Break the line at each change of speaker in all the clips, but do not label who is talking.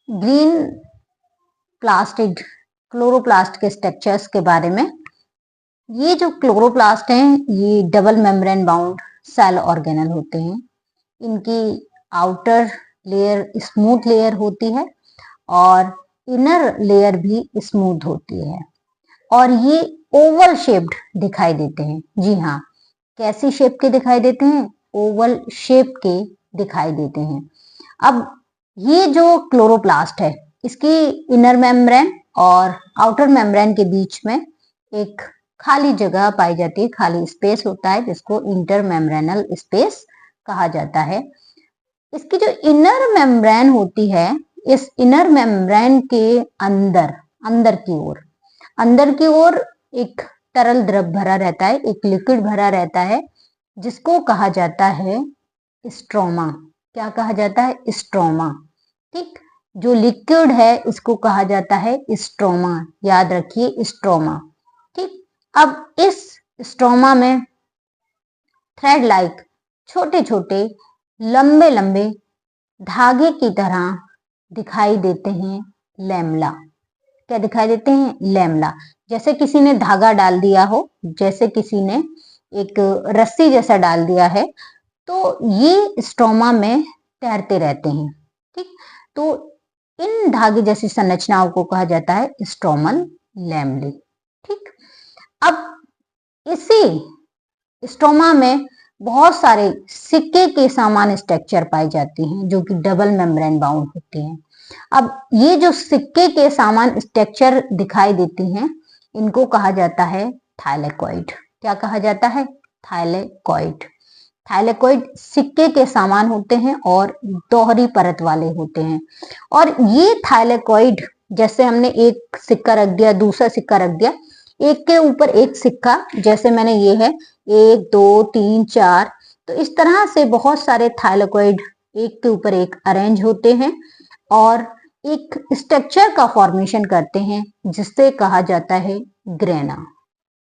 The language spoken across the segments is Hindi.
ग्रीन प्लास्टिड क्लोरोप्लास्ट के स्ट्रक्चर्स के बारे में। ये जो क्लोरोप्लास्ट हैं ये double membrane bound cell organelle होते हैं। इनकी आउटर लेयर स्मूथ लेयर होती है और इनर लेयर भी स्मूथ होती है और ये ओवल शेप्ड दिखाई देते हैं। जी हाँ, कैसी शेप के दिखाई देते हैं? ओवल शेप के दिखाई देते हैं। अब ये जो क्लोरोप्लास्ट है इसकी इनर मेम्ब्रेन और आउटर मेम्ब्रेन के बीच में एक खाली जगह पाई जाती है, खाली स्पेस होता है जिसको इंटर मेम्ब्रेनल स्पेस कहा जाता है। इसकी जो इनर मेम्ब्रेन होती है, इस इनर मेम्ब्रेन के अंदर की ओर एक तरल द्रव भरा रहता है, एक लिक्विड भरा रहता है जिसको कहा जाता है स्ट्रोमा। क्या कहा जाता है? स्ट्रोमा। ठीक, जो लिक्विड है इसको कहा जाता है स्ट्रोमा। याद रखिए, स्ट्रोमा। ठीक, अब इस स्ट्रोमा में थ्रेड लाइक छोटे छोटे लंबे लंबे धागे की तरह दिखाई देते हैं लैमेला। क्या दिखाई देते हैं? लैमेला। जैसे किसी ने धागा डाल दिया हो, जैसे किसी ने एक रस्सी जैसा डाल दिया है, तो ये स्ट्रोमा में तैरते रहते हैं। ठीक, तो इन धागे जैसी संरचनाओं को कहा जाता है स्ट्रोमल लैमेले। ठीक, अब इसी स्ट्रोमा में बहुत सारे सिक्के के समान स्ट्रक्चर पाए जाते हैं जो कि डबल मेम्ब्रेन बाउंड होते हैं। अब ये जो सिक्के के समान स्ट्रक्चर दिखाई देते हैं इनको कहा जाता है थाइलेकोइड। क्या कहा जाता है? थाइलेकोइड। थाइलेकोइड सिक्के के समान होते हैं और दोहरी परत वाले होते हैं। और ये थाइलेकोइड, जैसे हमने एक सिक्का रख दिया, दूसरा सिक्का रख दिया, एक के ऊपर एक सिक्का, जैसे मैंने ये है 1 2 3 4, तो इस तरह से बहुत सारे थाइलेकोइड एक के ऊपर एक अरेंज होते हैं और एक स्ट्रक्चर का फॉर्मेशन करते हैं जिससे कहा जाता है ग्रेना।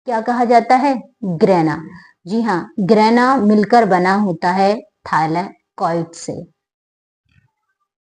क्या कहा जाता है? ग्रेना। जी हाँ, ग्रेना मिलकर बना होता है थाइलेकोइड से।